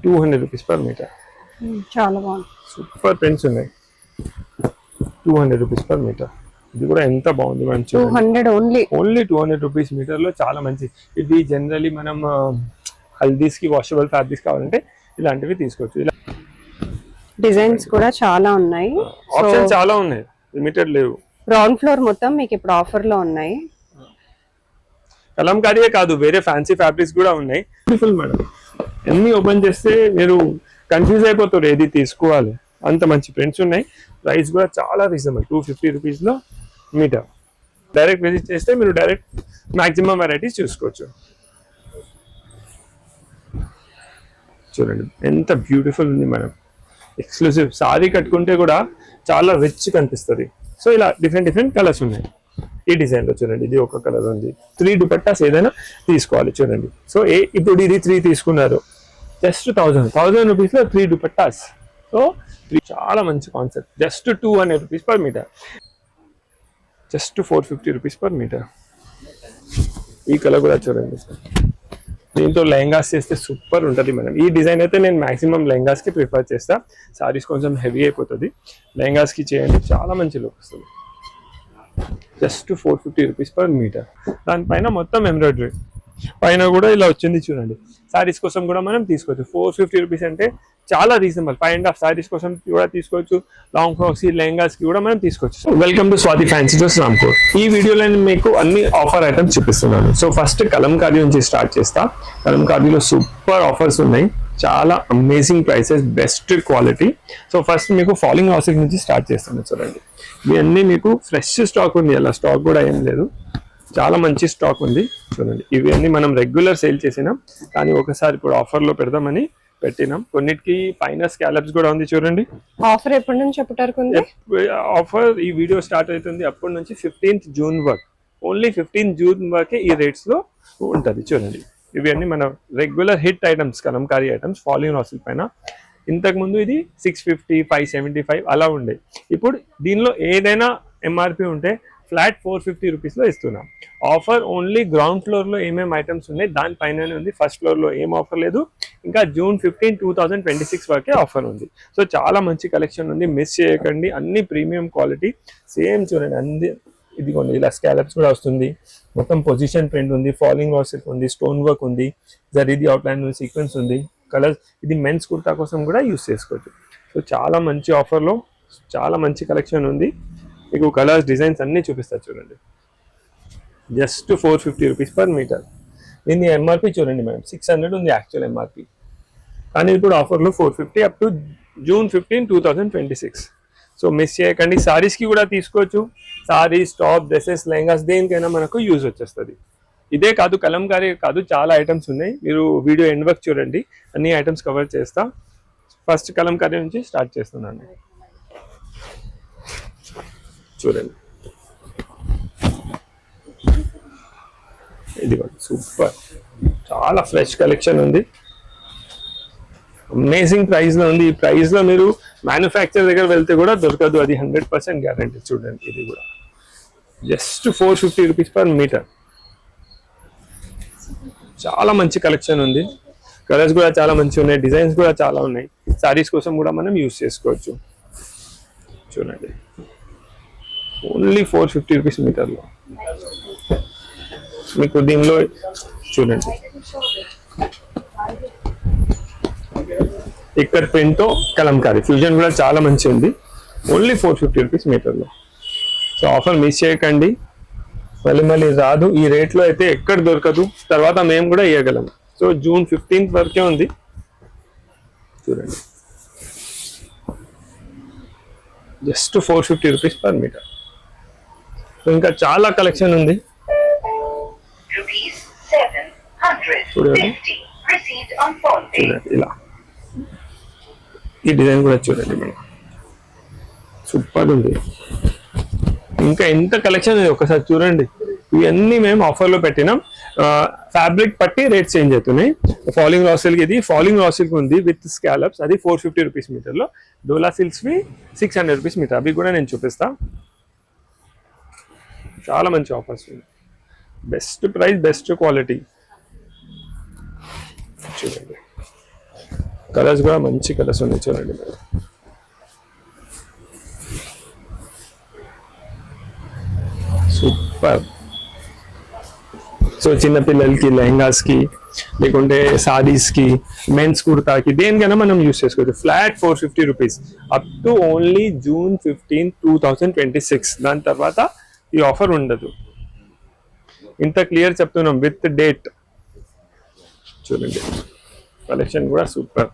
200 rupees per meter. చాలా బాగుంది. Super prints ఉన్నాయి. 200 rupees per meter. ఇది కూడా ఎంత బాగుంది మంచి 200 ఓన్లీ 200 rupees మీటర్ లో చాలా మంచి. ఇది జనరలీ మనం హల్దీస్ కి వాషబుల్ ఫ్యాబ్రిక్స్ కావాలంటే ఇలాంటివి తీసుకోవచ్చు. ఇలా డిజైన్స్ కూడా చాలా ఉన్నాయి, ఆప్షన్ చాలా ఉన్నాయి, లిమిటెడ్ లేవు. గ్రౌండ్ ఫ్లోర్ మొత్తం మీకు ఇప్పుడు ఆఫర్ లో ఉన్నాయి. కలంకారీయే కాదు, వేరే ఫ్యాన్సీ ఫ్యాబ్రిక్స్ కూడా ఉన్నాయి. బ్యూటిఫుల్ మేడం, ఎన్ని ఓపెన్ చేస్తే మీరు కన్ఫ్యూజ్ అయిపోతారు ఏది తీసుకోవాలి, అంత మంచి ప్రింట్స్ ఉన్నాయి. ప్రైస్ కూడా చాలా రీజనబుల్, 250 rupees లో మీటర్. డైరెక్ట్ విజిట్ చేస్తే మీరు డైరెక్ట్ మాక్సిమం వెరైటీస్ చూసుకోవచ్చు. చూడండి ఎంత బ్యూటిఫుల్ ఉంది మేడం, ఎక్స్క్లూసివ్. సారీ కట్టుకుంటే కూడా చాలా రిచ్ కనిపిస్తుంది. సో ఇలా డిఫరెంట్ కలర్స్ ఉన్నాయి. ఈ డిజైన్ లో చూడండి, ఇది ఒక కలర్ ఉంది. 3 దుపట్టాస్ ఏదైనా తీసుకోవాలి చూడండి. సో ఇప్పుడు ఇది 3 తీసుకున్నారు, జస్ట్ 1000 rupees లో 3 దుపట్టాస్. సో చాలా మంచి concept. Just 200 rupees per meter, just 450 rupees per meter. ఈ కలర్ కూడా చూడండి, దీంతో లెహంగాస్ చేస్తే సూపర్ ఉంటుంది మేడం. ఈ డిజైన్ అయితే నేను మాక్సిమం లెహంగాస్ కి ప్రిఫర్ చేస్తా. సారీస్ కొంచెం హెవీ అయిపోతుంది, లెహంగాస్ కి చేయండి, చాలా మంచి లుక్ వస్తుంది. Just 450 rupees per meter. దానిపైన మొత్తం ఎంబ్రాయిడరీ, పైన కూడా ఇలా వచ్చింది చూడండి. సారీస్ కోసం కూడా మనం తీసుకోవచ్చు. 450 rupees అంటే చాలా రీజనబుల్. 5.5 సారీస్ కోసం కూడా తీసుకోవచ్చు, లాంగ్ ఫ్రాక్స్, లెహంగాస్ కి కూడా మనం తీసుకోవచ్చు. Welcome to Swathi fancy stores Rampur. ఈ వీడియోలో నేను మీకు అన్ని ఆఫర్ ఐటమ్స్ చూపిస్తున్నాను. సో ఫస్ట్ కలంకారీ నుంచి స్టార్ట్ చేస్తా. కలంకారీలో సూపర్ ఆఫర్స్ ఉన్నాయి, చాలా amazing prices, best quality. So first మీకు ఫాలింగ్ హౌస్ నుంచి స్టార్ట్ చేస్తాను. చూడండి, ఇవన్నీ మీకు ఫ్రెష్ స్టాక్ ఉంది, అలా స్టాక్ కూడా ఏం లేదు, చాలా మంచి స్టాక్ ఉంది. చూడండి, ఇవన్నీ మనం రెగ్యులర్ సేల్ చేసినాం, కానీ ఒకసారి ఇప్పుడు ఆఫర్లో పెడదామని పెట్టినాం. కొన్నిటికి పైన స్కాలప్స్ కూడా ఉంది చూడండి. ఆఫర్ ఎప్పటి నుంచి చెప్పుటారు? ఆఫర్ ఈ వీడియో స్టార్ట్ అవుతుంది అప్పటి నుంచి 15th June వరకు, ఓన్లీ 15th June వరకే ఈ రేట్స్ లో ఉంటుంది. చూడండి, ఇవన్నీ మన regular hit items, Kalamkari items, falling raw silk పైన. ఇంతకు ముందు ఇది 650, 575 అలా ఉండే. ఇప్పుడు దీనిలో ఏదైనా ఎంఆర్పి ఉంటే ఫ్లాట్ 450 rupees లో ఇస్తున్నాం. ఆఫర్ ఓన్లీ గ్రౌండ్ ఫ్లోర్ లో ఏమేమి ఐటమ్స్ ఉన్నాయి దానిపైననే ఉంది, ఫస్ట్ ఫ్లోర్ లో ఏం ఆఫర్ లేదు. ఇంకా June 15, 2026 వరకే ఆఫర్ ఉంది. సో చాలా మంచి కలెక్షన్ ఉంది, మిస్ చేయకండి. అన్ని ప్రీమియం క్వాలిటీ, సేమ్ చూడండి. అన్ని ఇదిగోండి, ఇలా స్కాలప్స్ కూడా వస్తుంది, మొత్తం పొజిషన్ ప్రింట్ ఉంది, ఫాలింగ్ రాసిల్ ఉంది, స్టోన్ వర్క్ ఉంది, జరీది అవుట్లైన్ ఉంది, సీక్వెన్స్ ఉంది, కలర్స్. ఇది మెన్స్ కుర్తా కోసం కూడా యూస్ చేసుకోవచ్చు. సో చాలా మంచి ఆఫర్లో చాలా మంచి కలెక్షన్ ఉంది. మీకు కలర్స్, డిజైన్స్ అన్నీ చూపిస్తా చూడండి. Just 450 rupees per meter. దీన్ని ఎంఆర్పి చూడండి మేడం, 600 ఉంది యాక్చువల్ ఎంఆర్పి, కానీ ఇప్పుడు ఆఫర్లో 450 up to June 15, 2026. So miss చేయకండి. సారీస్కి కూడా తీసుకోవచ్చు, సారీస్, టాప్, డ్రెస్సెస్, లెహంగాస్, దేనికైనా మనకు యూజ్ వచ్చేస్తుంది. ఇదే కాదు, కలంకారీ కాదు, చాలా ఐటమ్స్ ఉన్నాయి. మీరు వీడియో ఎండ్ వరకు చూడండి, అన్ని ఐటమ్స్ కవర్ చేస్తా. ఫస్ట్ కలంకారీ నుంచి స్టార్ట్ చేస్తున్నాను. చూడండి, ఇది సూపర్, చాలా ఫ్రెష్ కలెక్షన్ ఉంది, అమేజింగ్ ప్రైస్ లో ఉంది. ఈ ప్రైస్ లో మీరు మ్యానుఫ్యాక్చర్ దగ్గర వెళ్తే కూడా దొరకదు, అది 100% గ్యారంటీ. చూడండి, ఇది కూడా జస్ట్ 450 rupees per meter. చాలా మంచి కలెక్షన్ ఉంది, కలర్స్ కూడా చాలా మంచి ఉన్నాయి, డిజైన్స్ కూడా చాలా ఉన్నాయి. సారీస్ కోసం కూడా మనం యూజ్ చేసుకోవచ్చు. చూడండి, ఓన్లీ 450 rupees మీటర్లో మీకు. దీనిలో చూడండి, ఇక్కడ ప్రింట్ కలంకారీ ఫ్యూజన్ కూడా చాలా మంచి ఉంది, ఓన్లీ 450 rupees మీటర్లో. సో ఆఫర్ మిస్ చేయకండి, మళ్ళీ రాదు. ఈ రేట్లో అయితే ఎక్కడ దొరకదు, తర్వాత మేము కూడా ఇవ్వగలం. సో June 15th వరకే ఉంది. చూడండి, just 450 rupees per meter. So ఇంకా చాలా కలెక్షన్ ఉంది. చూడండి, ఇలా ఈ డిజైన్ కూడా చూడండి మేడం, సూపర్ ఉంది. ఇంకా ఎంత కలెక్షన్ ఉంది ఒకసారి చూడండి. ఇవన్నీ మేము ఆఫర్లో పెట్టినాం, ఫ్యాబ్రిక్ పట్టి రేట్ చేంజ్ అవుతున్నాయి. ఫాలింగ్ రాసిల్కి, ఇది ఫాలింగ్ రాసిల్కి ఉంది విత్ స్కాలప్స్, అది 450 rupees మీటర్లో. డోలా సిల్క్స్వి 600 rupees మీటర్, అవి కూడా నేను చూపిస్తా. చాలా మంచి ఆఫర్స్ ఉంది, బెస్ట్ ప్రైస్, బెస్ట్ క్వాలిటీ. చూడండి, కలర్స్ కూడా మంచి కలర్స్ ఉన్నాయి చూడండి మేడం. సూపర్. సో చిన్న పిల్లలకి లెహంగాస్కి లేకుంటే సారీస్కి మెన్స్ కుర్తాకి దేనికైనా మనం యూస్ చేసుకోవచ్చు. Flat 450 rupees up to only June 15, 2026. దాని తర్వాత ఈ ఆఫర్ ఉండదు. ఇంత క్లియర్ చెప్తున్నాం విత్ డేట్. చూడండి కలెక్షన్ కూడా సూపర్.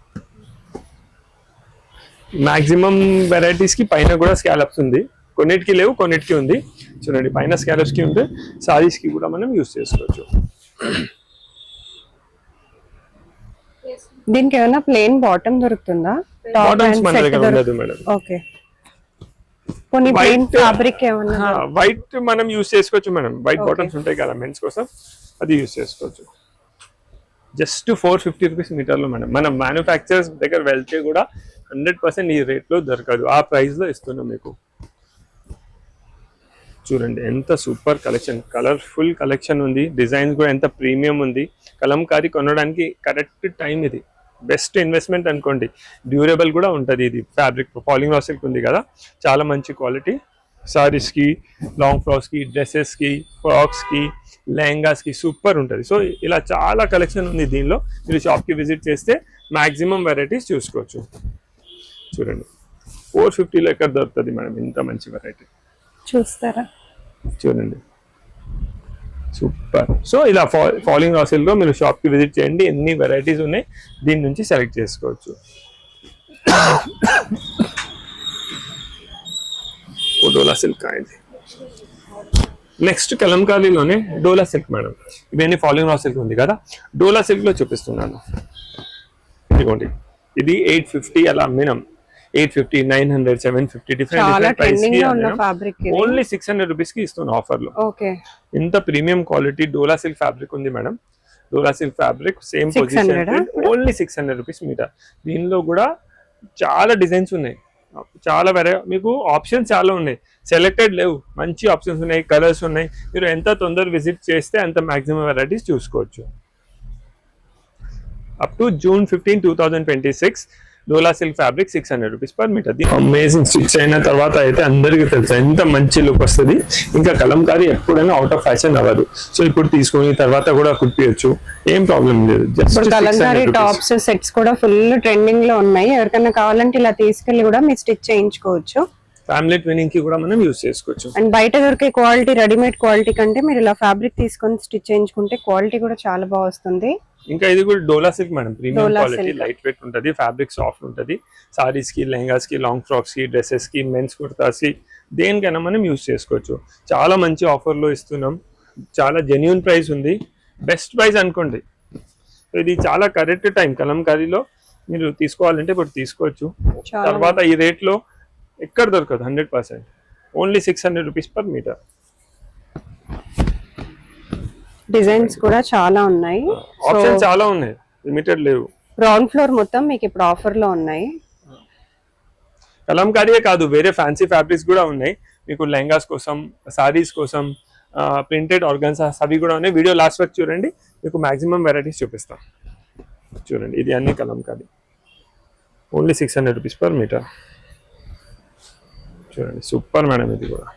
మాక్సిమం వెరైటీస్కి పైన కూడా స్కాలప్స్ ఉంది, కొన్నిటికి లేవు కొన్నిటికి ఉంది. చూడండి పైన స్కాలప్స్కి ఉంటే సారీస్కి కూడా మనం యూస్ చేసుకోవచ్చు. దీనికి ఏమైనా ప్లేన్ బాటమ్ దొరుకుతుందా? బాటమ్స్ మన దగ్గర ఉండదు మేడం. ఓకే, కొన్ని ప్లేన్ ఫ్యాబ్రిక్ ఏమన్నా వైట్ మనం యూస్ చేసుకోవచ్చు మేడం. వైట్ బాటమ్స్ ఉంటాయి కదా మెన్స్ కోసం, అది యూస్ చేసుకోవచ్చు. జస్ట్ 450 రూపీస్ మీటర్లో మేడం. మనం మ్యానుఫ్యాక్చరర్స్ దగ్గర వెళ్తే కూడా 100% ఈ రేట్లో దొరకదు, ఆ ప్రైస్లో ఇస్తున్నాం మీకు. చూడండి ఎంత సూపర్ కలెక్షన్, కలర్ఫుల్ కలెక్షన్ ఉంది. డిజైన్స్ కూడా ఎంత ప్రీమియం ఉంది. కలంకారీ కొనడానికి కరెక్ట్ టైం ఇది. బెస్ట్ ఇన్వెస్ట్మెంట్ అనుకోండి. డ్యూరబుల్ కూడా ఉంటుంది. ఇది ఫ్యాబ్రిక్ పాలిమర్ సిల్క్ ఉంది కదా, చాలా మంచి క్వాలిటీ. సారీస్కి, లాంగ్ ఫ్రాక్స్కి, డ్రెస్సెస్కి, ఫ్రాక్స్కి, లెహంగాస్కి సూపర్ ఉంటుంది. సో ఇలా చాలా కలెక్షన్ ఉంది దీనిలో. మీరు షాప్కి విజిట్ చేస్తే మ్యాక్సిమం వెరైటీస్ చూసుకోవచ్చు. చూడండి 450లో ఎక్కడ దొరుకుతుంది మేడం ఇంత మంచి వెరైటీ. చూస్తారా? చూడండి సూపర్. సో ఇలా ఫాలింగ్ రాసిల్లో మీరు షాప్కి విజిట్ చేయండి, ఎన్ని వెరైటీస్ ఉన్నాయి దీని నుంచి సెలెక్ట్ చేసుకోవచ్చు. డోలా సిల్క్ అయింది. నెక్స్ట్ కలంకారీలోనే డోలా సిల్క్ మేడం. ఇవన్నీ ఫాలింగ్ రా సిల్క్ ఉంది కదా, డోలా సిల్క్లో చూపిస్తున్నాను. ఇదిగోండి ఇది 850 అలా మినిమం. 850, 900, 750 డిఫరెంట్ ప్రైస్ కి ఓన్లీ 600 రూపీస్ కి ఇస్తున్న ఆఫర్ లో. ఇంత premium quality Dola silk fabric ఉంది madam. Dola silk fabric same position, only 600 rupees metre. దీనిలో కూడా చాలా డిజైన్స్ ఉన్నాయి, చాలా మీకు ఆప్షన్స్ చాలా ఉన్నాయి. సెలెక్టెడ్ లేవు, మంచి ఆప్షన్స్ ఉన్నాయి, కలర్స్ ఉన్నాయి. మీరు ఎంత తొందర విజిట్ చేస్తే అంత మాక్సిమం వెరైటీస్ చూసుకోవచ్చు. అప్ టు June 15, 2026 డోలా silk fabric 600 rupees per metre. Amazing stitch అయిన తర్వాత అయితే అందరికీ తెలుసు ఎంత మంచి లుక్ వస్తుంది. ఇంకా కలంకారీ ఎప్పుడైనా అవుట్ ఆఫ్ ఫ్యాషన్ అవ్వదు. సో ఇప్పుడు తీసుకుని తర్వాత కూడా కుట్టియచ్చు, ఏం ప్రాబ్లం లేదు. కలంకారీ టాప్స్ సెట్స్ కూడా ఫుల్ ట్రెండింగ్ లో ఉన్నాయి. ఎవరికైనా కావాలంటే ఇలా తీసుకెళ్లి కూడా మీరు స్టిచ్ చేయించుకోవచ్చు. ఫ్యామిలీ ట్విన్నింగ్ కి కూడా మనం యూస్ చేసుకోవచ్చు. అండ్ బయట దొరికే క్వాలిటీ, రెడీమేడ్ క్వాలిటీ కంటే మీరు ఇలా ఫ్యాబ్రిక్ తీసుకొని స్టిచ్ చేయించుకుంటే క్వాలిటీ కూడా చాలా బాగా వస్తుంది. ఇంకా ఇది కూడా Dola silk madam, premium quality, light weight ఉంటుంది, ఫ్యాబ్రిక్ సాఫ్ట్ ఉంటుంది. సారీస్ కి, లెహంగాస్ కి, లాంగ్ ఫ్రాక్స్ కి, డ్రెస్సెస్ కి, మెన్స్ కుర్తాస్ కి దేనికైనా మనం యూస్ చేసుకోవచ్చు. చాలా మంచి ఆఫర్ లో ఇస్తున్నాం, చాలా జెన్యూన్ ప్రైస్ ఉంది, బెస్ట్ ప్రైస్ అనుకోండి. ఇది చాలా కరెక్ట్ టైం కలంకారీలో మీరు తీసుకోవాలంటే ఇప్పుడు తీసుకోవచ్చు. తర్వాత ఈ రేట్ లో ఎక్కడ దొరకదు 100%. Only 600 rupees per metre. Designs కూడా చాలా ఉన్నాయి, ఆప్షన్ చాలా ఉన్నాయి, లిమిటెడ్ లేవు. గ్రౌండ్ ఫ్లోర్ మొత్తం మీకు ఇప్పుడు ఆఫర్ లో ఉన్నాయి. కలంకారీయే కాదు, వేరే ఫ్యాన్సీ ఫ్యాబ్రిక్స్ కూడా ఉన్నాయి మీకు. లెహంగాస్ కోసం, సారీస్ కోసం, ప్రింటెడ్ ఆర్గన్సాస్ అవి కూడా ఉన్నాయి. వీడియో లాస్ట్ వరకు చూడండి, మీకు మాక్సిమం వెరైటీస్ చూపిస్తాం. చూడండి ఇది అన్ని kalamkari, only 600 rupees per metre. చూడండి సూపర్ మేడం ఇది కూడా.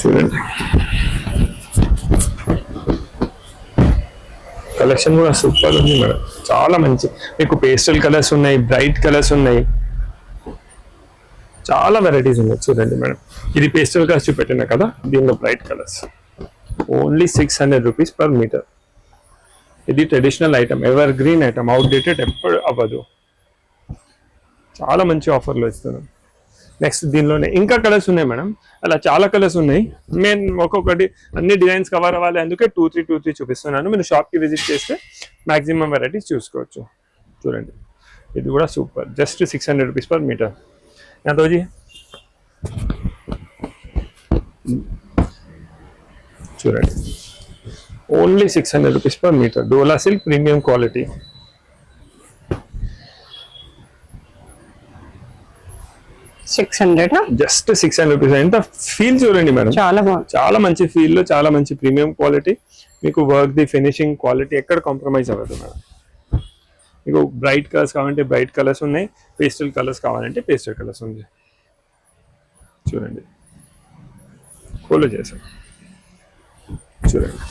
చూడండి కలెక్షన్ కూడా సూపర్ ఉంది మేడం, చాలా మంచి. మీకు పేస్టల్ కలర్స్ ఉన్నాయి, బ్రైట్ కలర్స్ ఉన్నాయి, చాలా వెరైటీస్ ఉన్నాయి. చూడండి మేడం, ఇది పేస్టల్ కలర్స్ చూపెట్టినా కదా, దీనిలో bright colours. Only 600 rupees per metre. ఇది traditional item, evergreen item, outdated ఎప్పుడు అవ్వదు. చాలా మంచి ఆఫర్లో ఇస్తున్నాం. నెక్స్ట్ దీనిలోనే ఇంకా కలర్స్ ఉన్నాయి మేడం, అలా చాలా కలర్స్ ఉన్నాయి. నేను ఒక్కొక్కటి అన్ని డిజైన్స్ కవర్ అవ్వాలి అందుకే 2-3 చూపిస్తున్నాను. మీరు షాప్కి విజిట్ చేస్తే మ్యాక్సిమం వెరైటీస్ చూసుకోవచ్చు. చూడండి ఇది కూడా super, just 600 rupees per metre. ఎంతోజీ చూడండి, only 600 rupees per metre. Dola silk premium quality. 600 just 600 rupees. ఎంత ఫీల్ చూడండి మేడం, చాలా బాగుంది. చాలా మంచి ఫీల్ లో, చాలా మంచి ప్రీమియం క్వాలిటీ. మీకు వర్క్ ది ఫినిషింగ్ క్వాలిటీ ఎక్కడ కాంప్రమైజ్ అవ్వదు మేడం. మీకు బ్రైట్ కలర్స్ కావాలంటే బ్రైట్ కలర్స్ ఉన్నాయి, పేస్టల్ కలర్స్ కావాలంటే పేస్టల్ కలర్స్ ఉంది. చూడండి ఫాలో చేసాం చూడండి.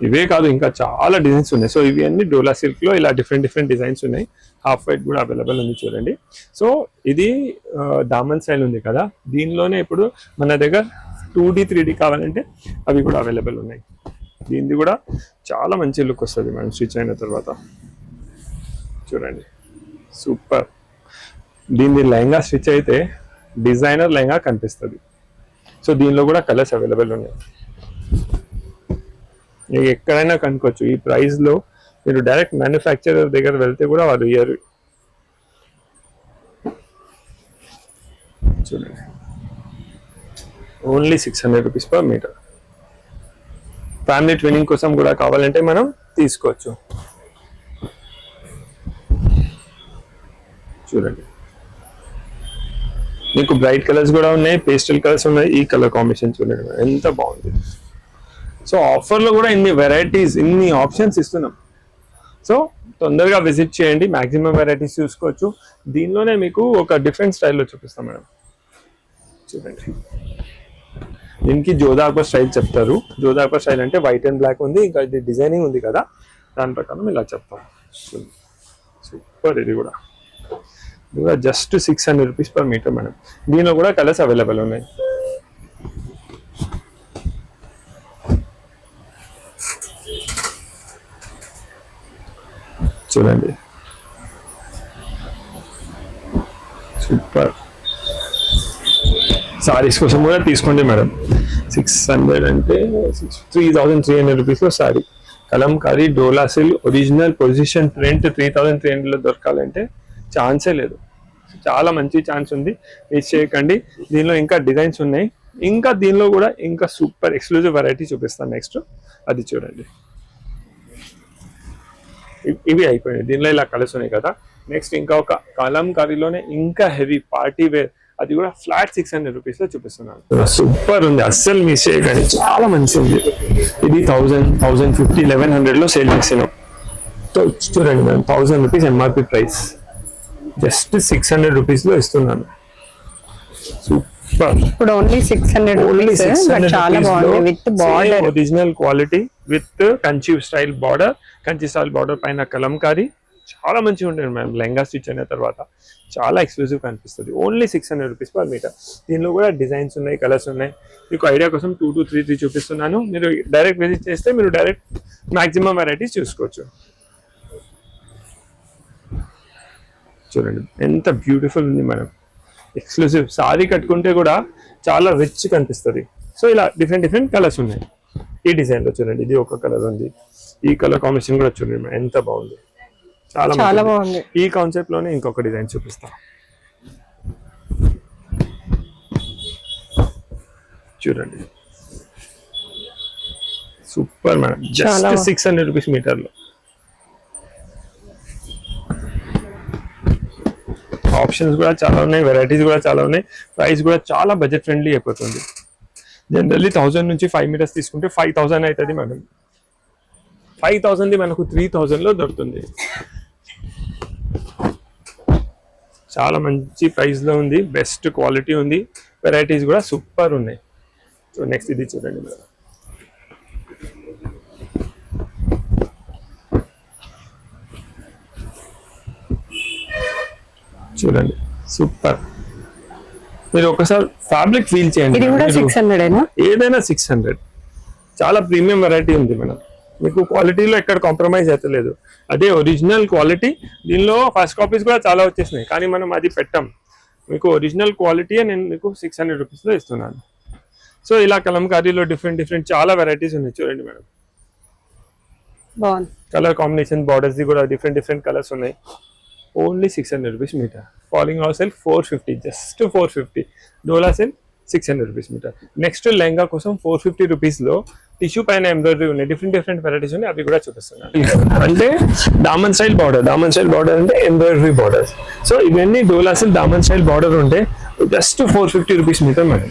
ఇవే కాదు ఇంకా చాలా డిజైన్స్ ఉన్నాయి. సో ఇవి అన్ని డోలా సిల్క్ లో ఇలా డిఫరెంట్ డిజైన్స్ ఉన్నాయి. హాఫ్ వైట్ కూడా అవైలబుల్ ఉంది చూడండి. సో ఇది దామన్ స్టైల్ ఉంది కదా, దీనిలోనే ఇప్పుడు మన దగ్గర 2D 3D కావాలంటే అవి కూడా అవైలబుల్ ఉన్నాయి. దీనిది కూడా చాలా మంచి లుక్ వస్తుంది మేడం స్టిచ్ అయిన తర్వాత. చూడండి సూపర్. దీనిది లెహంగా స్టిచ్ అయితే డిజైనర్ లెహంగా కనిపిస్తుంది. సో దీనిలో కూడా కలర్స్ అవైలబుల్ ఉన్నాయి. మీకు ఎక్కడైనా కనుక్కోవచ్చు. ఈ ప్రైస్ లో మీరు డైరెక్ట్ మ్యానుఫ్యాక్చరర్ దగ్గర వెళ్తే కూడా వాళ్ళు ఇయ్యరు. చూడండి only 600 rupees per metre. Family twinning కోసం కూడా కావాలంటే మనం తీసుకోవచ్చు. చూడండి మీకు బ్రైట్ కలర్స్ కూడా ఉన్నాయి, పేస్టల్ కలర్స్ ఉన్నాయి. ఈ కలర్ కాంబినేషన్ చూడండి ఎంత బాగుంది. సో ఆఫర్లో కూడా ఇన్ని వెరైటీస్, ఇన్ని ఆప్షన్స్ ఇస్తున్నాం. సో తొందరగా విజిట్ చేయండి, మాక్సిమం వెరైటీస్ చూసుకోవచ్చు. దీనిలోనే మీకు ఒక డిఫరెంట్ స్టైల్లో చూపిస్తాం మేడం. చూడండి దీనికి జోధాపర్ స్టైల్ చెప్తారు. జోధాపర్ స్టైల్ అంటే వైట్ అండ్ బ్లాక్ ఉంది, ఇంకా ఇది డిజైనింగ్ ఉంది కదా, దాని ప్రకారం ఇలా చెప్తాం. సూపర్. ఇది కూడా just 600 rupees per metre madam. దీనిలో కూడా కలర్స్ అవైలబుల్ ఉన్నాయి. చూడండి సూపర్. సారీస్ కోసం కూడా తీసుకోండి మేడం. 600 అంటే 3300 రూపీస్లో సారీ. కలంకారీ డోలా సిల్క్ ఒరిజినల్ పొజిషన్ ప్రింట్ 3300లో దొరకాలంటే ఛాన్సే లేదు. చాలా మంచి ఛాన్స్ ఉంది, మిస్ చేయకండి. దీనిలో ఇంకా డిజైన్స్ ఉన్నాయి. ఇంకా దీనిలో కూడా ఇంకా సూపర్ ఎక్స్క్లూజివ్ వెరైటీ చూపిస్తాను నెక్స్ట్. అది చూడండి. ఇవి అయిపోయినాయి. దీనిలో ఇలా కలర్స్ ఉన్నాయి కదా. నెక్స్ట్ ఇంకా ఒక కలంకారీలోనే ఇంకా హెవీ పార్టీ వేర్, అది కూడా ఫ్లాట్ 600 రూపీస్లో చూపిస్తున్నాను. సూపర్ ఉంది, అస్సలు మిస్ చేయకండి. చాలా మంచి ఉంది. ఇది 1000, 1050, 1100లో సేల్ చేసినాం. చూడండి madam, 1000 rupees MRP price, just 600 రూపీస్లో ఇస్తున్నాను. సూపర్. ఇప్పుడు ఓన్లీ 600 రూపీస్, చాలా బాగుంది. With border, original quality with Kanchi style border, Kanchi style border పైన కలంకారీ. చాలా మంచిగా ఉంటుంది మ్యామ్. లెహంగా స్టిచ్ అయిన తర్వాత చాలా ఎక్స్క్లూజివ్ కనిపిస్తుంది. Only 600 rupees per metre. దీనిలో కూడా డిజైన్స్ ఉన్నాయి, కలర్స్ ఉన్నాయి. మీకు ఐడియా కోసం 2 to 3 చూపిస్తున్నాను. మీరు డైరెక్ట్ విజిట్ చేస్తే మీరు డైరెక్ట్ మాక్సిమం వెరైటీస్ చూసుకోవచ్చు. చూడండి ఎంత బ్యూటిఫుల్ ఉంది మేడం. ఎక్స్క్లూజివ్. సారీ కట్టుకుంటే కూడా చాలా రిచ్ కనిపిస్తుంది. సో ఇలా డిఫరెంట్ కలర్స్ ఉన్నాయి. ఈ డిజైన్ లో చూడండి, ఇది ఒక కలర్ ఉంది. ఈ కలర్ కాంబినేషన్ కూడా చూడండి ఎంత బాగుంది, చాలా బాగుంది. ఈ కాన్సెప్ట్ లోనే ఇంకొక డిజైన్ చూపిస్తా. చూడండి సూపర్ మేడం. జస్ట్ 600 రూపీస్ మీటర్లో. ఆప్షన్స్ కూడా చాలా ఉన్నాయి, వెరైటీస్ కూడా చాలా ఉన్నాయి. ప్రైస్ కూడా చాలా బడ్జెట్ ఫ్రెండ్లీ అయిపోతుంది. జనరల్లీ 1000 నుంచి 5 మీటర్స్ తీసుకుంటే 5000 అవుతుంది మేడం. 5000 మనకు 3000లో దొరుకుతుంది. చాలా మంచి ప్రైస్ లో ఉంది, బెస్ట్ క్వాలిటీ ఉంది, వెరైటీస్ కూడా సూపర్ ఉన్నాయి. సో నెక్స్ట్ ఇది చూడండి మేడం. చూడండి సూపర్. మీరు ఒకసారి ఫ్యాబ్రిక్ ఫీల్ చేయండి. ఇది కూడా 600 ఏనా? ఏదైనా 600. చాలా ప్రీమియం వెరైటీ ఉంది మేడం. మీకు క్వాలిటీలో ఎక్కడ కాంప్రమైజ్ అయితే లేదు. అదే ఒరిజినల్ క్వాలిటీ. దీనిలో ఫస్ట్ కాపీస్ కూడా చాలా వచ్చేసినాయి, కానీ మనం అది పెట్టాం. మీకు ఒరిజినల్ క్వాలిటీ నేను మీకు 600 రూపీస్లో ఇస్తున్నాను. సో ఇలా కలంకారీలో డిఫరెంట్ చాలా వెరైటీస్ ఉన్నాయి. చూడండి మేడం, బాగుంది. కలర్ కాంబినేషన్, బార్డర్స్ కూడా డిఫరెంట్ కలర్స్ ఉన్నాయి. Only 600 rupees metre. Falling of silk 450, just 450. డోలా silk 600 rupees metre. Next lehenga కోసం 450 రూపీస్లో టిష్యూ పైన ఎంబ్రాయిడరీ ఉన్నాయి, డిఫరెంట్ వెరైటీస్ ఉన్నాయి, అవి కూడా చూపిస్తున్నాను. అంటే దామన్ స్టైల్ బార్డర్ అంటే ఎంబ్రాయిడరీ బార్డర్స్. సో ఇవన్నీ డోలా సిల్క్ దామన్ స్టైల్ బార్డర్ ఉంటే just 450 rupees metre madam.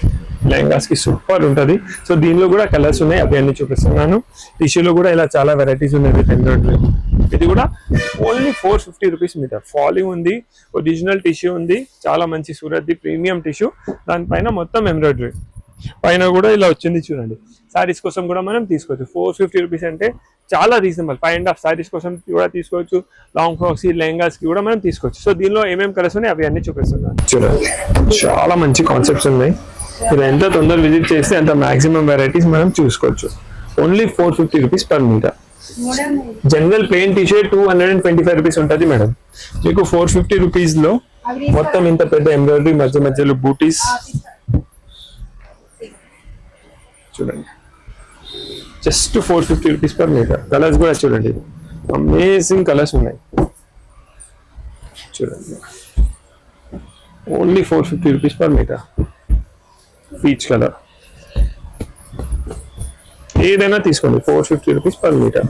Lehengas కి సూపర్ ఉంటుంది. సో దీనిలో కూడా కలర్స్ ఉన్నాయి, అవి అన్ని చూపిస్తున్నాను. టిష్యూలో కూడా ఇలా చాలా వెరైటీస్ ఉన్నాయి విత్ ఎంబ్రాయిడరీ. ఇది కూడా ఓన్లీ 450 రూపీస్ మీటర్. ఫాలింగ్ ఉంది, ఒరిజినల్ టిష్యూ ఉంది, చాలా మంచి సూరత్ ది ప్రీమియం టిష్యూ, దానిపైన మొత్తం ఎంబ్రాయిడరీ, పైన కూడా ఇలా వచ్చింది చూడండి. సారీస్ కోసం కూడా మనం తీసుకోవచ్చు. 450 రూపీస్ అంటే చాలా రీజనబుల్. 5.5 సారీస్ కోసం కూడా తీసుకోవచ్చు, లాంగ్ ఫ్రాక్స్ లెహంగాస్ కి కూడా మనం తీసుకోవచ్చు. సో దీనిలో ఏమేమి కలర్స్ ఉన్నాయి అవి అన్ని చూపిస్తున్నాను చూడండి. చాలా మంచి కాన్సెప్ట్స్ ఉన్నాయి. మీరు ఎంత తొందర విజిట్ చేస్తే అంత మాక్సిమం వెరైటీస్ మనం చూసుకోవచ్చు. Only 450 rupees per metre. General plain T shirt 225 rupees ఉంటుంది మేడం. మీకు 450 రూపీస్ లో మొత్తం ఇంత పెద్ద ఎంబ్రాయిడరీ, మధ్యలో బూటీస్ చూడండి. Just 450 rupees per metre. Colours కూడా చూడండి, అమేజింగ్ కలర్స్ ఉన్నాయి చూడండి. Only 450 rupees per metre. Peach colour ఏదైనా తీసుకోండి, 450 రూపీస్ పర్ మీటర్.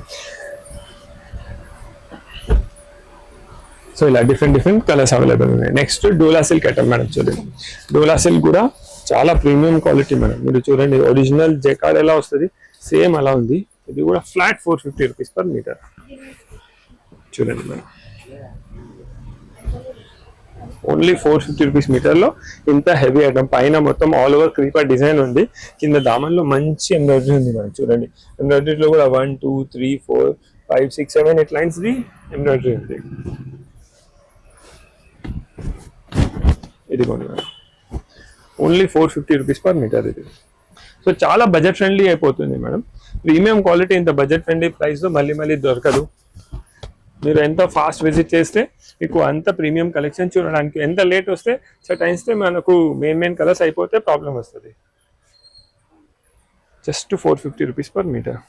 సో ఇలా డిఫరెంట్ కలర్స్ అవైలబుల్ ఉన్నాయి. నెక్స్ట్ డోలా సిల్క్ ఐటమ్ మేడం చూడండి. డోలా సిల్క్ కూడా చాలా ప్రీమియం క్వాలిటీ మేడం. మీరు చూడండి, ఒరిజినల్ జెకార్డ్ ఎలా వస్తుంది సేమ్ అలా ఉంది. ఇది కూడా ఫ్లాట్ 450 రూపీస్ పర్ మీటర్. చూడండి మేడం, ఓన్లీ 450 రూపీస్ మీటర్లో ఇంత హెవీ ఐటమ్. పైన మొత్తం ఆల్ ఓవర్ క్రీపర్ డిజైన్ ఉంది, కింద దామన్లో మంచి ఎంబ్రాయిడరీ ఉంది మేడం. చూడండి, ఎంబ్రాయిడరీలో కూడా 1 2 3 4 5 6 7 8 లైన్స్ ది ఎంబ్రాయిడరీ ఉంది. ఇది కూడా ఓన్లీ 450 రూపీస్ పర్ మీటర్ ఇది. సో చాలా బడ్జెట్ ఫ్రెండ్లీ అయిపోతుంది మేడం. ప్రీమియం క్వాలిటీ ఇంత బడ్జెట్ ఫ్రెండ్లీ ప్రైస్లో మళ్ళీ దొరకదు. మీరు ఎంత ఫాస్ట్ విజిట్ చేస్తే మీకు అంత ప్రీమియం కలెక్షన్ చూడడానికి, ఎంత లేట్ వస్తే టైమ్స్తే మనకు మెయిన్ కలర్స్ అయిపోతే ప్రాబ్లం వస్తుంది. Just 450 rupees per metre.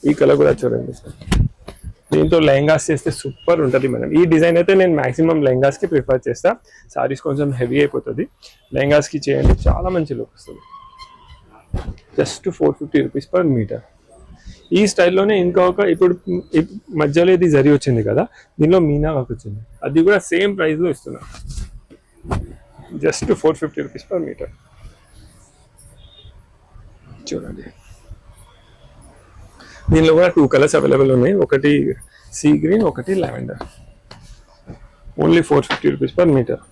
ఈ కలర్ కూడా చూడండి సార్, దీంతో లెహంగాస్ చేస్తే సూపర్ ఉంటుంది మేడం. ఈ డిజైన్ అయితే నేను మాక్సిమం లెహంగాస్కి ప్రిఫర్ చేస్తా. సారీస్ కొంచెం హెవీ అయిపోతుంది, లెహంగాస్కి చేయండి, చాలా మంచి లుక్ వస్తుంది. Just 450 rupees per metre. ఈ స్టైల్లోనే ఇంకొక ఇప్పుడు మధ్యలో ఇది జరి వచ్చింది కదా, దీనిలో మీనా వర్క్ వచ్చింది, అది కూడా సేమ్ ప్రైస్లో ఇస్తున్నా. Just 450 rupees per metre. చూడండి, దీనిలో కూడా 2 కలర్స్ అవైలబుల్ ఉన్నాయి, ఒకటి సీ గ్రీన్, ఒకటి lavender. Only 450 rupees per metre.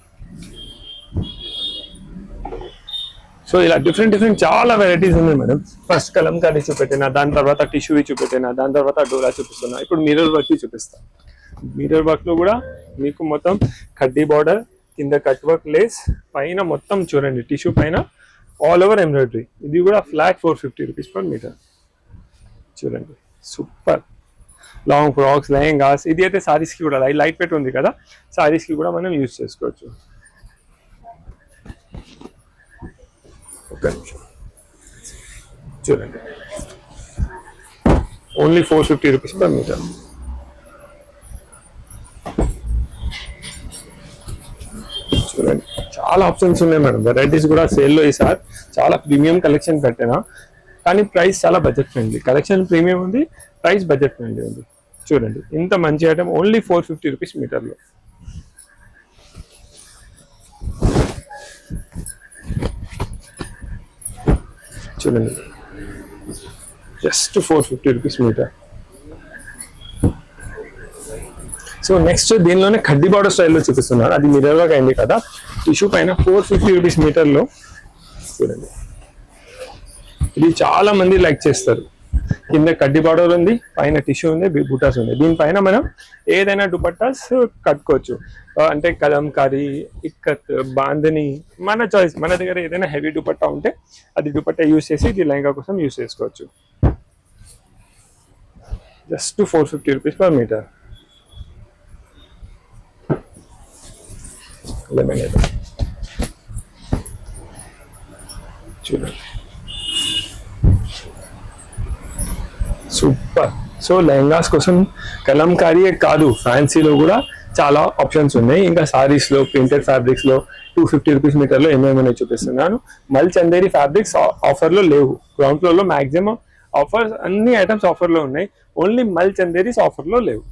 So ఇలా డిఫరెంట్ చాలా వెరైటీస్ ఉన్నాయి మేడం. ఫస్ట్ కలంకారీ చూపెట్టినా, దాని తర్వాత టిష్యూ చూపెట్టినా, దాని తర్వాత డోలా చూపిస్తున్నా, ఇప్పుడు మిర్రర్ వర్క్ చూపిస్తా. మిర్రర్ వర్క్ లో కూడా మీకు మొత్తం కడ్డీ బార్డర్, కింద కట్ వర్క్ లేస్, పైన మొత్తం చూడండి టిష్యూ పైన ఆల్ ఓవర్ ఎంబ్రాయిడరీ. ఇది కూడా ఫ్లాట్ 450 రూపీస్ పర్ మీటర్. చూడండి, సూపర్. లాంగ్ ఫ్రాక్స్, లెహంగాస్, ఇది అయితే సారీస్ కి కూడా లైట్ వెయిట్ ఉంది కదా, సారీస్ కి కూడా మనం యూజ్ చేసుకోవచ్చు. చూడండి, ఓన్లీ 450 రూపీస్ పర్ మీటర్. చూడండి, చాలా ఆప్షన్స్ ఉన్నాయి మేడం. వెరైటీస్ కూడా సేల్లో ఈసారి చాలా ప్రీమియం కలెక్షన్ పెట్టినా, కానీ ప్రైస్ చాలా బడ్జెట్ ఫ్రెండ్లీ. కలెక్షన్ ప్రీమియం ఉంది, ప్రైస్ బడ్జెట్ ఫ్రెండ్లీ ఉంది. చూడండి, ఇంత మంచి ఐటమ్ ఓన్లీ 450 రూపీస్ మీటర్లో. చూడండి, just 450 rupees metre. So next దీనిలోనే కడ్డీ బార్డర్ స్టైల్లో చూపిస్తున్నారు, అది మిర్రర్ వర్క్ అయింది కదా, టిష్యూ పైన 450 రూపీస్ మీటర్లో. చూడండి, ఇది చాలా మంది లైక్ చేస్తారు. కింద కడ్డీ బార్డర్ ఉంది, పైన టిష్యూ ఉంది, బూటాస్ ఉంది. దీనిపైన మనం ఏదైనా దుపట్టాస్ కట్టుకోవచ్చు. అంటే కలంకారీ, ఇక్కత్, బాందని, మన చాయిస్. మన దగ్గర ఏదైనా హెవీ దుపట్టా ఉంటే అది దుపట్టా యూజ్ చేసి ఇది లెహంగా కోసం యూజ్ చేసుకోవచ్చు. Just 450 rupees per metre. చూడండి, సూపర్. సో లెహంగాస్ కోసం కలంకారీ కాదు, ఫ్యాన్సీలో కూడా చాలా ఆప్షన్స్ ఉన్నాయి. ఇంకా సారీస్లో, ప్రింటెడ్ ఫ్యాబ్రిక్స్లో 250 రూపీస్ మీటర్లో ఏమేమి చూపిస్తున్నాను. మల్ చందేరి ఫ్యాబ్రిక్స్ ఆఫర్లో లేవు, గ్రౌండ్ ఫ్లోర్లో మాక్సిమం ఆఫర్స్ అన్ని ఐటమ్స్ ఆఫర్లో ఉన్నాయి, ఓన్లీ మల్ చందేరీస్ ఆఫర్లో లేవు.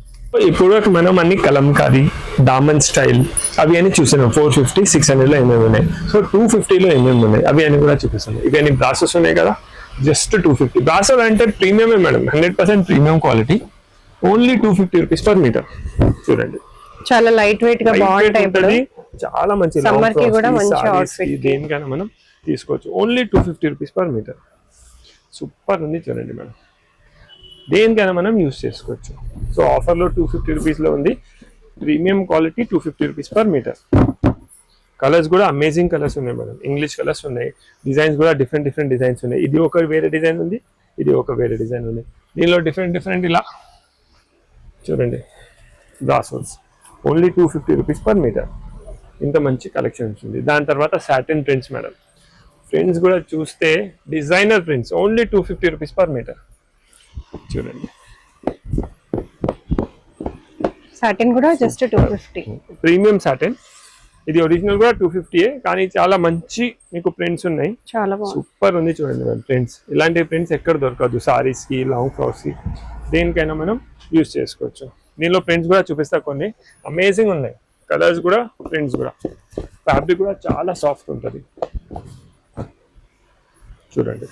ఇప్పుడు మనం అన్ని కలంకారీ దామన్ స్టైల్ అవి అని చూస్తున్నాం. 450 600లో ఏమేమి ఉన్నాయి, సో 250లో ఏమేమి ఉన్నాయి అవి అని కూడా చూపిస్తున్నాం. ఇవి అన్ని బ్రాసెస్ ఉన్నాయి కదా, జస్ట్ 250. బ్రాసెస్ అంటే ప్రీమియమే madam, 100% premium quality, only 250 rupees per metre. చూడండి చాలా లైట్ వెయిట్ గా బాగుంటాయి, చాలా మంచి సమ్మర్ కి కూడా మంచి అవుట్ఫిట్, దేనికైనా మనం తీసుకోవచ్చు. Only 250 rupees per metre. Super ఉంది చూడండి మేడం, దేనికైనా మనం యూస్ చేసుకోవచ్చు. సో ఆఫర్లో 250 రూపీస్లో ఉంది, premium quality 250 rupees per metre. Colours కూడా అమేజింగ్ కలర్స్ ఉన్నాయి మేడం, ఇంగ్లీష్ కలర్స్ ఉన్నాయి, డిజైన్స్ కూడా డిఫరెంట్ డిజైన్స్ ఉన్నాయి. ఇది ఒక వేరే డిజైన్ ఉంది, ఇది ఒక వేరే డిజైన్ ఉంది, దీనిలో డిఫరెంట్ ఇలా చూడండి. బ్రాసోస్ ఓన్లీ 250 రూపీస్ పర్ మీటర్. ఇంత మంచి కలెక్షన్స్ ఉంది. దాని తర్వాత సాటిన్ ప్రింట్స్ మేడం, ప్రింట్స్ కూడా చూస్తే designer prints, only 250 rupees per metre. చూడండి సాటిన్ కూడా జస్ట్ 250, ప్రీమియం సాటిన్. ఇది ఒరిజినల్ కూడా 250, కానీ చాలా మంచి మీకు ప్రింట్స్ ఉన్నాయి, చాలా బాగుంది, సూపర్ ఉంది చూడండి మేడం ప్రింట్స్. ఇలాంటి ప్రింట్స్ ఎక్కడ దొరకదు, సారీస్ కి లాంగ్ ఫ్రాక్స్ కి దేనికైనా మనం యూజ్ చేసుకోవచ్చు. దీనిలో ప్రింట్స్ కూడా చూపిస్తా, కొన్ని అమేజింగ్ ఉన్నాయి, కలర్స్ కూడా ప్రింట్స్ కూడా. ఫ్యాబ్రిక్ కూడా చాలా సాఫ్ట్ ఉంటుంది చూడండి.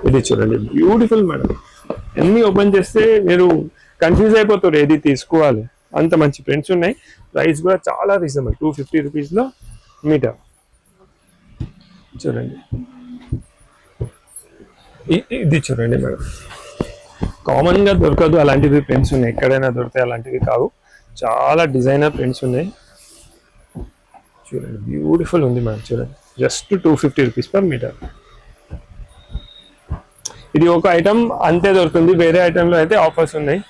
ఇది చూడండి బ్యూటిఫుల్ మేడం, అన్ని ఓపెన్ చేస్తే మీరు కన్ఫ్యూజ్ అయిపోతారు ఏది తీసుకోవాలి, అంత మంచి ప్రింట్స్ ఉన్నాయి. ప్రైస్ కూడా చాలా రీజనబుల్, 250 రూపీస్లో మీటర్. చూడండి ఇది చూడండి మేడం, కామన్గా దొరకదు అలాంటివి ప్రింట్స్ ఉన్నాయి, ఎక్కడైనా దొరుకుతాయి అలాంటివి కావు, చాలా డిజైనర్ ప్రింట్స్ ఉన్నాయి. చూడండి బ్యూటిఫుల్ ఉంది మేడం, చూడండి జస్ట్ 250 రూపీస్ పర్ మీటర్. ఇది ఒక ఐటమ్ అంతే దొరుకుతుంది, వేరే ఐటెంలో అయితే ఆఫర్స్ ఉన్నాయి.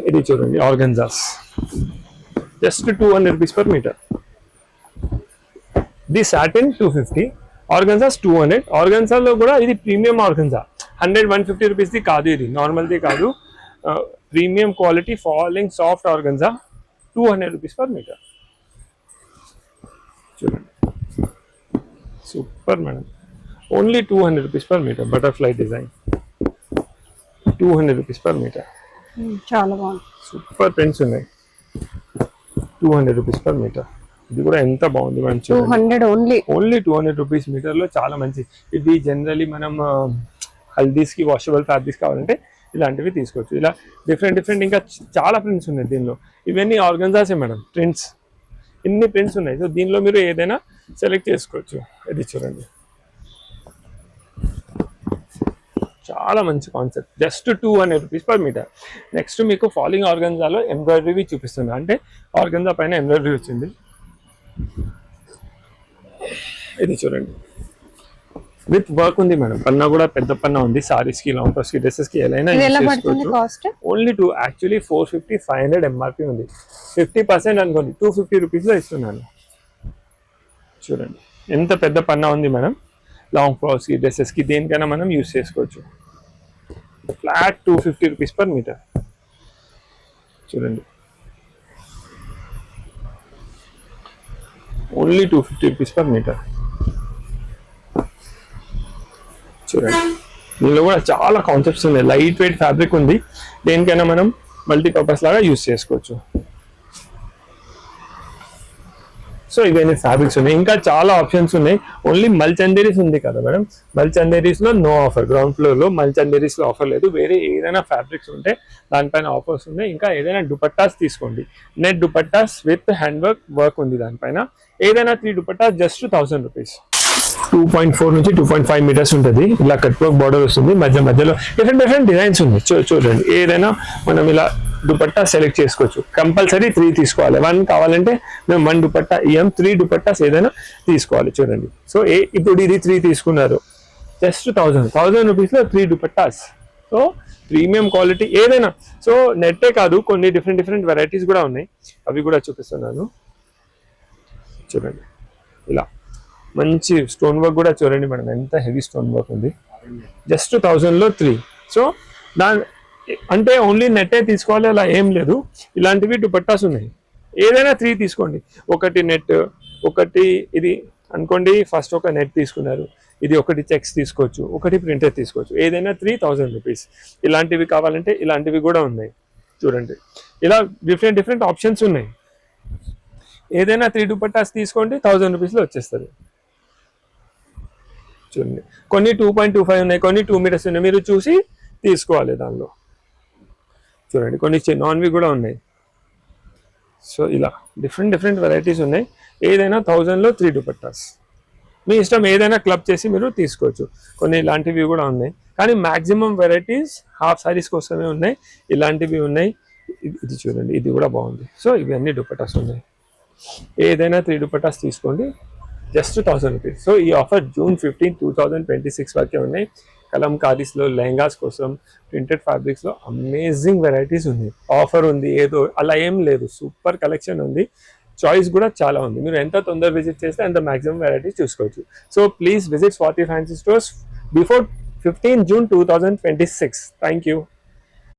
ఇది చూడండి organzas, just 200 rupees per metre. The satin 250, organzas 200. ఆర్గన్జాలో కూడా ఇది ప్రీమియం ఆర్గన్జా, 100-150 రూపీస్ది కాదు, ఇది నార్మల్ది కాదు, premium quality falling soft organza, 200 rupees per metre. చూడండి super madam, only 200 rupees per metre. Butterfly design 200 rupees per metre, చాలా బాగుంది, సూపర్ ప్రింట్స్ ఉన్నాయి, 200 రూపీస్ పర్ మీటర్. ఇది కూడా ఎంత బాగుంది మేడం, 200 ఓన్లీ 200 రూపీస్ మీటర్లో చాలా మంచి. ఇది జనరలీ మనం హల్దీస్కి వాషబుల్ ఫ్యాబ్రిక్స్ కావాలంటే ఇలాంటివి తీసుకోవచ్చు. ఇలా డిఫరెంట్ ఇంకా చాలా ప్రింట్స్ ఉన్నాయి దీనిలో. ఇవన్నీ ఆర్గన్జాసే మేడం ప్రింట్స్, ఇన్ని ప్రింట్స్ ఉన్నాయి. సో దీనిలో మీరు ఏదైనా సెలెక్ట్ చేసుకోవచ్చు. ఇది చూడండి చాలా మంచి concept, just 200 rupees per metre. Next మీకు ఫాలింగ్ ఆర్గన్జాలో ఎంబ్రాయిడరీ చూపిస్తుంది, అంటే ఆర్గన్జా పైన ఎంబ్రాయిడరీ వచ్చింది. ఇది చూడండి విత్ వర్క్ ఉంది మేడం, పన్నా కూడా పెద్ద పన్నా ఉంది, సారీస్ కి లాంగ్ ఫ్రాక్స్ కి డ్రెస్సెస్ కి ఎలా చేసుకోవచ్చు. ఓన్లీ 2, యాక్చువల్లీ 450-500 ఎంఆర్పి ఉంది, 50% అనుకోండి 250 రూపీస్లో ఇస్తున్నాను. చూడండి ఎంత పెద్ద పన్నా ఉంది మేడం, లాంగ్ ఫ్రాక్స్ కి డ్రెస్సెస్ కి దేనికైనా మనం యూజ్ చేసుకోవచ్చు. Flat 250 rupees per metre. చూడండి ఓన్లీ 250 రూపీస్ పర్ మీటర్. చూడండి దీనిలో కూడా చాలా కాన్సెప్ట్స్ ఉన్నాయి, లైట్ వెయిట్ ఫ్యాబ్రిక్ ఉంది, దేనికైనా మనం మల్టీపర్పస్ లాగా యూజ్ చేసుకోవచ్చు. సో ఇవన్నీ ఫ్యాబ్రిక్స్ ఉన్నాయి, ఇంకా చాలా ఆప్షన్స్ ఉన్నాయి. ఓన్లీ మల్ చందేరీస్ ఉంది కదా మేడం, మల్ చందేరీస్లో నో ఆఫర్, గ్రౌండ్ ఫ్లోర్లో మల్ చందేరీస్లో ఆఫర్ లేదు. వేరే ఏదైనా ఫ్యాబ్రిక్స్ ఉంటే దానిపైన ఆఫర్స్ ఉన్నాయి. ఇంకా ఏదైనా దుపట్టాస్ తీసుకోండి, net dupattas with hand work ఉంది దానిపైన. ఏదైనా 3 దుపట్టాస్ జస్ట్ 1000 రూపీస్. 2.4 నుంచి 2.5 మీటర్స్ ఉంటుంది, ఇలా కట్ వర్క్ బార్డర్ వస్తుంది, మధ్యలో డిఫరెంట్ డిజైన్స్ ఉన్నాయి. చూడండి ఏదైనా మనం ఇలా దుపట్టా సెలెక్ట్ చేసుకోవచ్చు. కంపల్సరీ 3 తీసుకోవాలి, 1 కావాలంటే మేము 1 దుపట్టా ఇయ్యం, 3 దుపట్టాస్ ఏదైనా తీసుకోవాలి. చూడండి సో ఇప్పుడు ఇది 3 తీసుకున్నారు, జస్ట్ 1000 రూపీస్లో 3 దుపట్టాస్. సో ప్రీమియం క్వాలిటీ ఏదైనా. సో నెట్టే కాదు, కొన్ని డిఫరెంట్ వెరైటీస్ కూడా ఉన్నాయి, అవి కూడా చూపిస్తున్నాను. చూడండి ఇలా మంచి స్టోన్ వర్క్ కూడా చూడండి మేడం, ఎంత హెవీ స్టోన్ వర్క్ ఉంది, జస్ట్ 1000లో 3. సో అంటే ఓన్లీ నెట్టే తీసుకోవాలి అలా ఏం లేదు, ఇలాంటివి దుపట్టాస్ ఉన్నాయి. ఏదైనా 3 తీసుకోండి. ఒకటి నెట్, ఒకటి ఇది అనుకోండి. ఫస్ట్ ఒక నెట్ తీసుకున్నారు, ఇది ఒకటి చెక్స్ తీసుకోవచ్చు, ఒకటి ప్రింటెడ్ తీసుకోవచ్చు. ఏదైనా 3000 రూపీస్. ఇలాంటివి కావాలంటే ఇలాంటివి కూడా ఉన్నాయి చూడండి. ఇలా డిఫరెంట్ ఆప్షన్స్ ఉన్నాయి. ఏదైనా 3 దుపట్టాస్ తీసుకోండి, 1000 రూపీస్లో వచ్చేస్తుంది. చూడండి, కొన్ని 2.25 ఉన్నాయి, కొన్ని 2 మీటర్స్ ఉన్నాయి. మీరు చూసి తీసుకోవాలి దానిలో. చూడండి, కొన్ని నాన్వి కూడా ఉన్నాయి. సో ఇలా డిఫరెంట్ వెరైటీస్ ఉన్నాయి. ఏదైనా 1000లో 3 దుపట్టాస్. మీ ఇష్టం, ఏదైనా క్లబ్ చేసి మీరు తీసుకోవచ్చు. కొన్ని ఇలాంటివి కూడా ఉన్నాయి, కానీ మ్యాక్సిమం వెరైటీస్ హాఫ్ సారీస్ కోసమే ఉన్నాయి. ఇలాంటివి ఉన్నాయి. ఇది చూడండి, ఇది కూడా బాగుంది. సో ఇవన్నీ దుపట్టాస్ ఉన్నాయి. ఏదైనా 3 దుపట్టాస్ తీసుకోండి, జస్ట్ 1000 రూపీస్. సో ఈ ఆఫర్ June 15, 2026 వరకే ఉన్నాయి. కలంకారీస్లో, లెహంగాస్ కోసం, ప్రింటెడ్ ఫ్యాబ్రిక్స్లో అమేజింగ్ వెరైటీస్ ఉంది. ఆఫర్ ఉంది ఏదో అలా ఏం లేదు, సూపర్ కలెక్షన్ ఉంది. చాయిస్ కూడా చాలా ఉంది. మీరు ఎంత తొందర విజిట్ చేస్తే అంత మాక్సిమం వెరైటీస్ చూసుకోవచ్చు. So please visit Swathi fancy stores before 15 June 2026. Thank you.